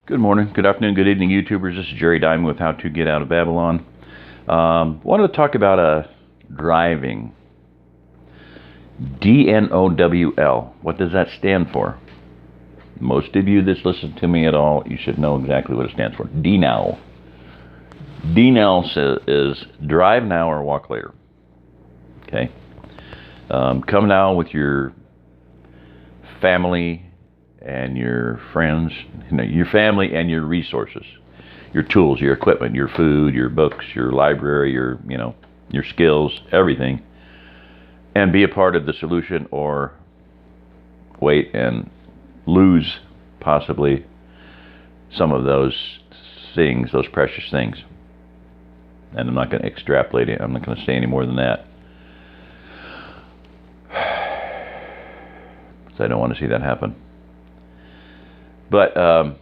Good morning, good afternoon, good evening, YouTubers. This is Jerry Diamond with How to Get Out of Babylon. Wanted to talk about driving. D-N-O-W-L. What does that stand for? Most of you that listen to me at all, you should know exactly what it stands for. D-Now. D-Now is drive now or walk later. Okay? Come now with your family and your friends, your family and your resources, your tools, your equipment, your food, your books, your library, your skills, everything, and be a part of the solution, or wait and lose possibly some of those things, those precious things. And I'm not going to extrapolate it. I'm not going to say any more than that. So I don't want to see that happen. But, so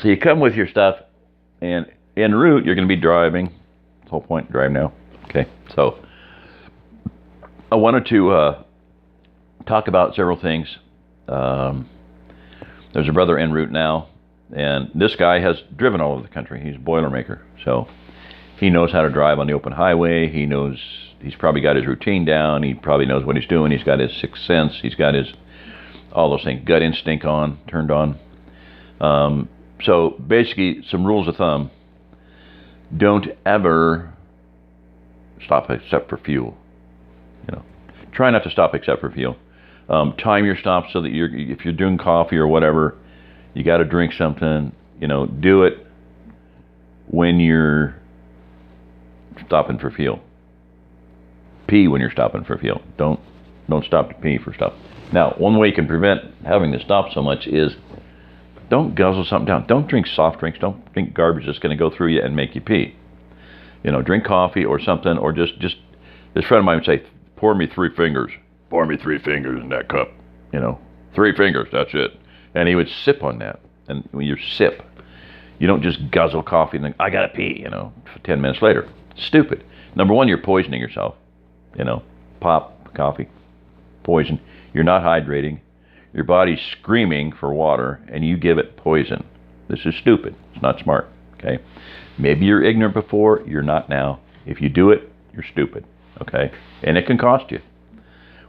you come with your stuff, and en route, you're going to be driving. The whole point, drive now. Okay, so I wanted to talk about several things. There's a brother en route now, and this guy has driven all over the country. He's a Boilermaker, so he knows how to drive on the open highway. He knows, he's probably got his routine down. He probably knows what he's doing. He's got his sixth sense. He's got his all those things, gut instinct turned on. So basically, some rules of thumb: don't ever stop except for fuel. Try not to stop except for fuel. Time your stops so that if you're doing coffee or whatever, you got to drink something. Do it when you're stopping for fuel. Pee when you're stopping for fuel. Don't stop to pee for stuff. Now, one way you can prevent having to stop so much is don't guzzle something down. Don't drink soft drinks. Don't drink garbage that's going to go through you and make you pee. Drink coffee or something, or just this friend of mine would say, pour me 3 fingers. Pour me 3 fingers in that cup. 3 fingers, that's it. And he would sip on that. And when you sip, you don't just guzzle coffee and think, I got to pee, 10 minutes later. Stupid. Number one, you're poisoning yourself. Pop, coffee, poison. You're not hydrating. Your body's screaming for water, and you give it poison. This is stupid. It's not smart. Okay? Maybe you're ignorant before. You're not now. If you do it, you're stupid. Okay? And it can cost you.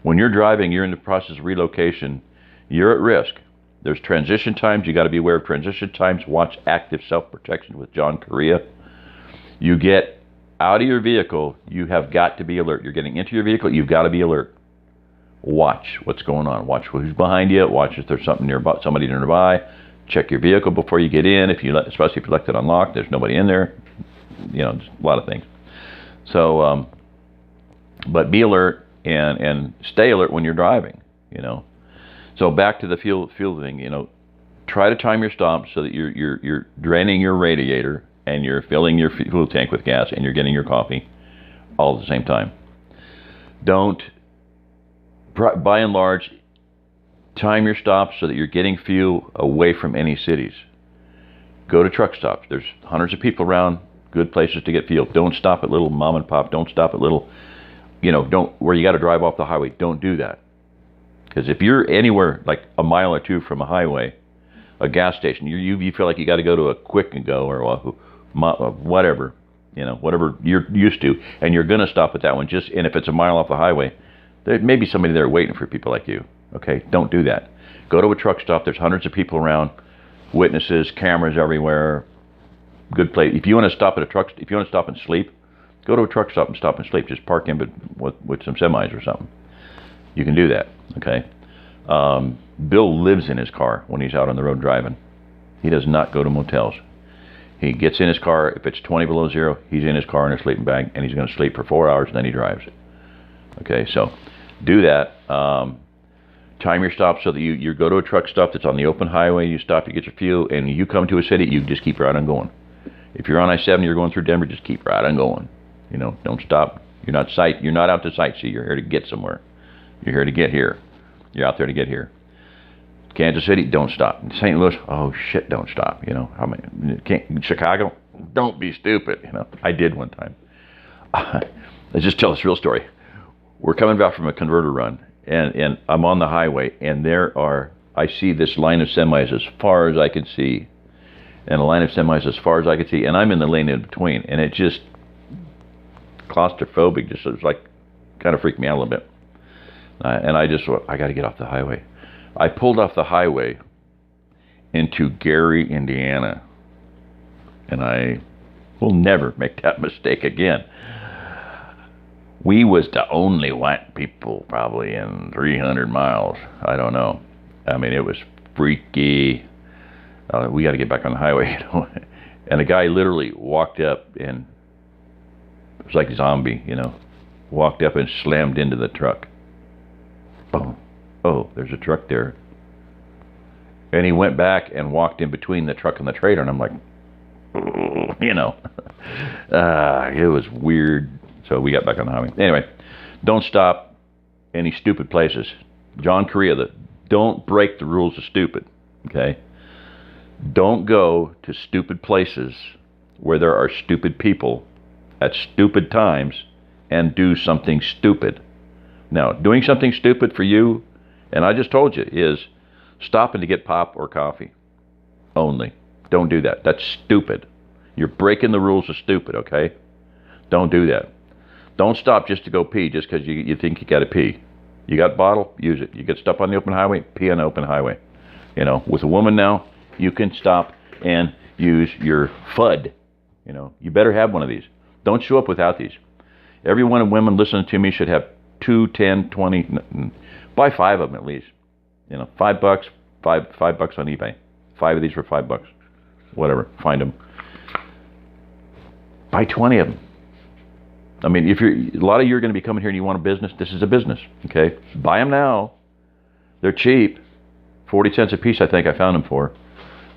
When you're driving, you're in the process of relocation. You're at risk. There's transition times. You got to be aware of transition times. Watch Active Self-Protection with John Correa. You get out of your vehicle, you have got to be alert. You're getting into your vehicle, you've got to be alert. Watch what's going on. Watch who's behind you. Watch if there's something nearby, somebody nearby. Check your vehicle before you get in. Especially if you left it unlocked, there's nobody in there. A lot of things. So, but be alert and stay alert when you're driving. So back to the fuel thing. Try to time your stops so that you're draining your radiator and you're filling your fuel tank with gas and you're getting your coffee all at the same time. Don't, by and large, time your stops so that you're getting fuel away from any cities. Go to truck stops. There's hundreds of people around, good places to get fuel. Don't stop at little mom and pop. Don't stop at little, where you got to drive off the highway. Don't do that. Because if you're anywhere like a mile or two from a highway, a gas station, you feel like you got to go to a Quick and Go or whatever, whatever you're used to, and you're going to stop at that one. And if it's a mile off the highway, there may be somebody there waiting for people like you. Okay, don't do that. Go to a truck stop. There's hundreds of people around, witnesses, cameras everywhere. Good place. If you want to stop at if you want to stop and sleep, go to a truck stop and stop and sleep. Just park in with some semis or something. You can do that. Okay. Bill lives in his car when he's out on the road driving. He does not go to motels. He gets in his car. If it's 20 below zero, he's in his car in a sleeping bag, and he's going to sleep for 4 hours, and then he drives. Okay, so do that. Time your stop so that you go to a truck stop that's on the open highway. You stop, you get your fuel, and you come to a city, you just keep right on going. If you're on I-70, you're going through Denver, just keep right on going. Don't stop. You're not out to sightsee. You're here to get somewhere. You're here to get here. You're out there to get here. Kansas City, don't stop. St. Louis, oh shit, don't stop. Chicago, don't be stupid. I did one time. Let's just tell this real story. We're coming back from a converter run, and I'm on the highway, and I see this line of semis as far as I can see, and a line of semis as far as I could see, and I'm in the lane in between, and it just claustrophobic, just it was like kind of freaked me out a little bit. And I just thought, I got to get off the highway. I pulled off the highway into Gary, Indiana, and I will never make that mistake again. We was the only white people probably in 300 miles. I don't know. I mean, it was freaky. We got to get back on the highway, you know. And a guy literally walked up, and it was like a zombie, you know. Walked up and slammed into the truck. Boom. Oh, there's a truck there. And he went back and walked in between the truck and the trailer, and I'm like, you know. It was weird. So we got back on the highway. Anyway, don't stop any stupid places. John Correa, don't break the rules of stupid, okay? Don't go to stupid places where there are stupid people at stupid times and do something stupid. Now, doing something stupid for you, and I just told you, is stopping to get pop or coffee only. Don't do that. That's stupid. You're breaking the rules of stupid, okay? Don't do that. Don't stop just to go pee just because you think you got to pee. You got a bottle, use it. You get stuff on the open highway, pee on the open highway. You know, with a woman now, you can stop and use your FUD. You know, you better have one of these. Don't show up without these. Every one of women listening to me should have 2, 10, 20, buy 5 of them at least. You know, $5, $5 on eBay. 5 of these for $5. Whatever, find them. Buy 20 of them. I mean, if a lot of you are going to be coming here and you want a business, this is a business, okay? Buy them now. They're cheap. 40 cents a piece, I think I found them for.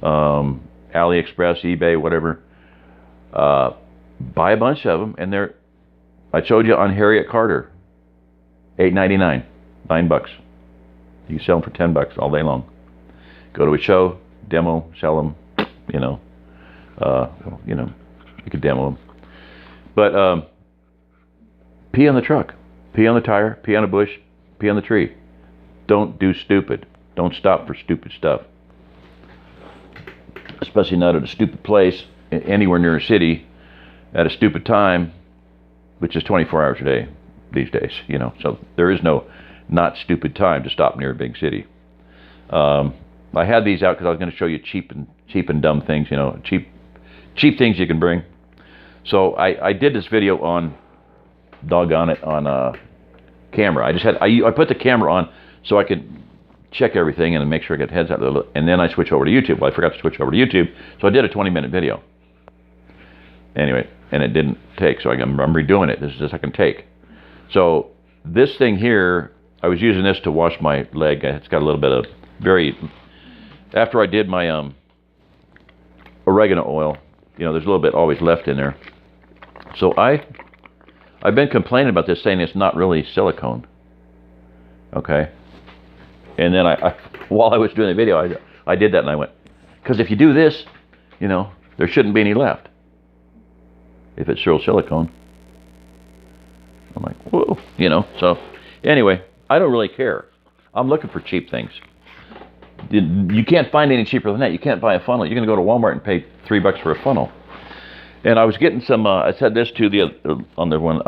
AliExpress, eBay, whatever. Buy a bunch of them, and I showed you on Harriet Carter, $8.99, $9. You can sell them for $10 all day long. Go to a show, demo, sell them, you know. You could demo them. But pee on the truck, pee on the tire, pee on a bush, pee on the tree. Don't do stupid. Don't stop for stupid stuff. Especially not at a stupid place, anywhere near a city, at a stupid time, which is 24 hours a day these days, you know. So there is no not stupid time to stop near a big city. I had these out because I was going to show you cheap and dumb things, you know, cheap things you can bring. So I did this video on, doggone it, on camera. I put the camera on so I could check everything and make sure I get heads out, and then I switch over to YouTube. Well, I forgot to switch over to YouTube, so I did a 20-minute video. Anyway, and it didn't take, so I'm redoing it. This is the second take. So this thing here, I was using this to wash my leg. It's got a little bit of after I did my oregano oil, you know, there's a little bit always left in there. So I've been complaining about this, saying it's not really silicone. Okay. And then while I was doing the video, I did that, and I went, because if you do this, you know, there shouldn't be any left. If it's real silicone. I'm like, whoa, you know. So anyway, I don't really care. I'm looking for cheap things. You can't find any cheaper than that. You can't buy a funnel. You're going to go to Walmart and pay $3 for a funnel. And I was getting some, I said this to the other one,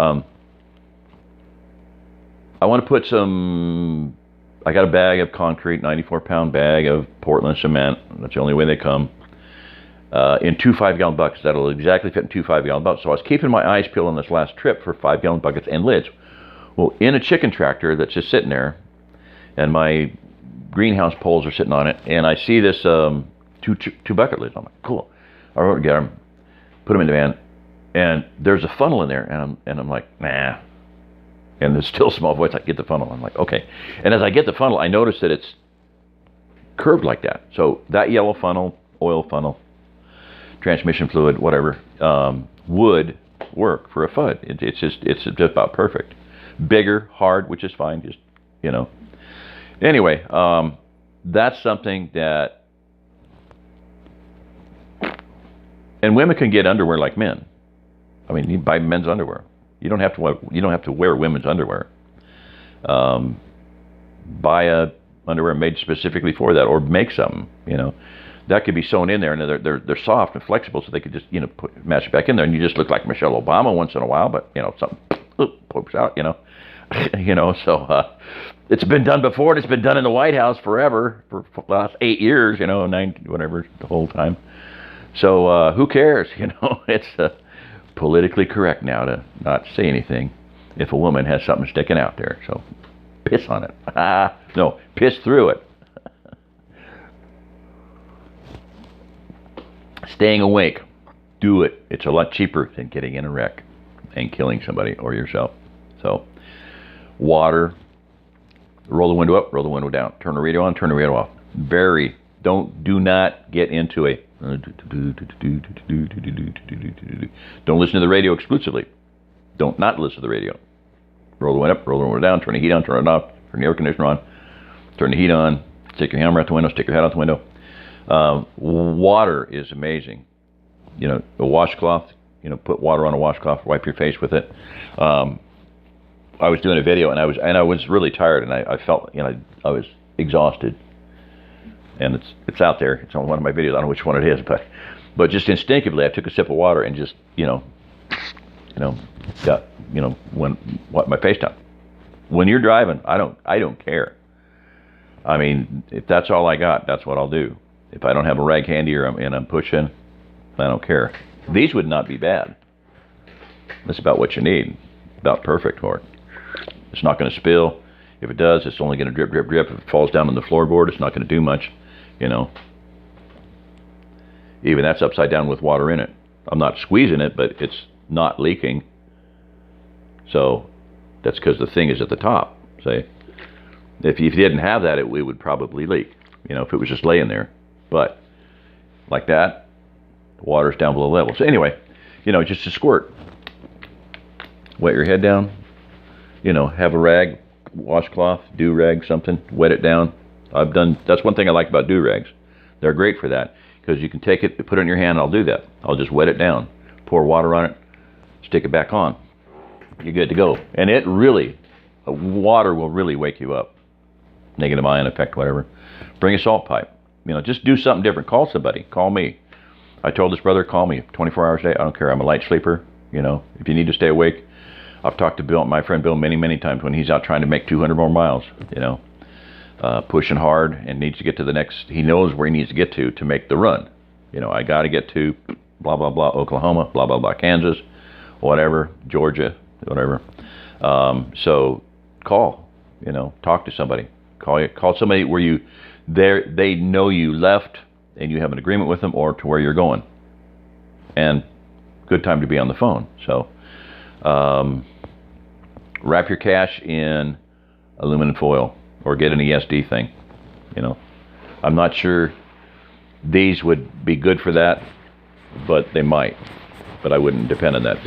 I want to put some, I got a bag of concrete, 94-pound bag of Portland cement. That's the only way they come. In 2 5-gallon buckets. That'll exactly fit in 2 5-gallon buckets. So I was keeping my eyes peeled on this last trip for 5-gallon buckets and lids. Well, in a chicken tractor that's just sitting there, and my greenhouse poles are sitting on it, and I see this two bucket lids. I'm like, cool. I wrote to get them, put them in the van, and there's a funnel in there, and I'm like, nah. And there's still a small voice, I get the funnel. I'm like, okay. And as I get the funnel, I notice that it's curved like that. So that yellow funnel, oil funnel, transmission fluid, whatever, would work for a FUD. It's just about perfect. Bigger, hard, which is fine, just, you know. Anyway, that's something that, and women can get underwear like men. I mean, you buy men's underwear. You don't have to wear women's underwear. Buy a underwear made specifically for that, or make something. You know, that could be sewn in there, and they're soft and flexible, so they could just match it back in there, and you just look like Michelle Obama once in a while, but something pokes out, So it's been done before, and it's been done in the White House forever for the last 8 years, 9 whatever the whole time. So who cares? It's politically correct now to not say anything if a woman has something sticking out there. So piss on it. No, piss through it. Staying awake. Do it. It's a lot cheaper than getting in a wreck and killing somebody or yourself. So, water. Roll the window up, roll the window down. Turn the radio on, turn the radio off. Do not get into a... Don't listen to the radio exclusively. Don't not listen to the radio. Roll the window up, roll the window down, turn the heat on, turn it off, turn the air conditioner on, turn the heat on, stick your hammer out the window, stick your head out the window. Water is amazing. A washcloth, put water on a washcloth, wipe your face with it. I was doing a video and I was really tired, and I felt, I was exhausted. And it's out there. It's on one of my videos. I don't know which one it is, but just instinctively, I took a sip of water and just, got, wipe my face down. When you're driving, I don't care. I mean, if that's all I got, that's what I'll do. If I don't have a rag handy and I'm pushing, I don't care. These would not be bad. That's about what you need. About perfect for it. It's not going to spill. If it does, it's only going to drip, drip, drip. If it falls down on the floorboard, it's not going to do much. Even that's upside down with water in it. I'm not squeezing it, but it's not leaking. So that's because the thing is at the top. Say, if you didn't have that, it would probably leak. If it was just laying there. But like that, the water's down below level. So anyway, just a squirt. Wet your head down. Have a rag, washcloth, do-rag, something. Wet it down. That's one thing I like about do-rags. They're great for that because you can take it, put it in your hand. I'll do that. I'll just wet it down, pour water on it, stick it back on. You're good to go. And water will really wake you up. Negative ion effect, whatever. Bring a salt pipe. Just do something different. Call somebody. Call me. I told this brother, call me 24 hours a day. I don't care. I'm a light sleeper. If you need to stay awake. I've talked to my friend Bill, many, many times when he's out trying to make 200 more miles, pushing hard and needs to get to the next, he knows where he needs to get to make the run. I got to get to blah, blah, blah, Oklahoma, blah, blah, blah, Kansas, whatever, Georgia, whatever. So call, talk to somebody. Call somebody where they know you left and you have an agreement with them, or to where you're going. And good time to be on the phone. So, wrap your cash in aluminum foil or get an ESD thing. I'm not sure these would be good for that, but they might. But I wouldn't depend on that.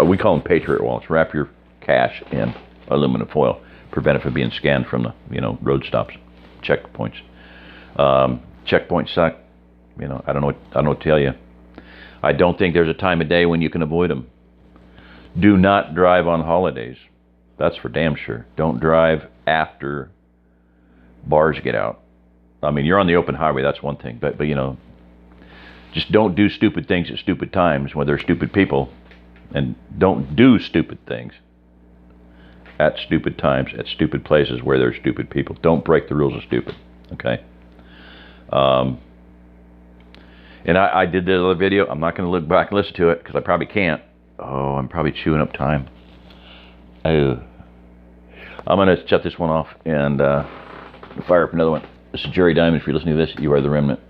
We call them Patriot wallets. Wrap your cash in aluminum foil. Prevent it from being scanned from the road stops, checkpoints. Checkpoints suck. I don't know what to tell you. I don't think there's a time of day when you can avoid them. Do not drive on holidays. That's for damn sure. Don't drive after bars get out. I mean, you're on the open highway, that's one thing. But just don't do stupid things at stupid times when there's stupid people. And don't do stupid things at stupid times, at stupid places where there's stupid people. Don't break the rules of stupid, okay? And I did the other video. I'm not going to look back and listen to it because I probably can't. Oh, I'm probably chewing up time. Oh. I'm going to shut this one off and fire up another one. This is Jerry Diamond. If you're listening to this, you are the Remnant.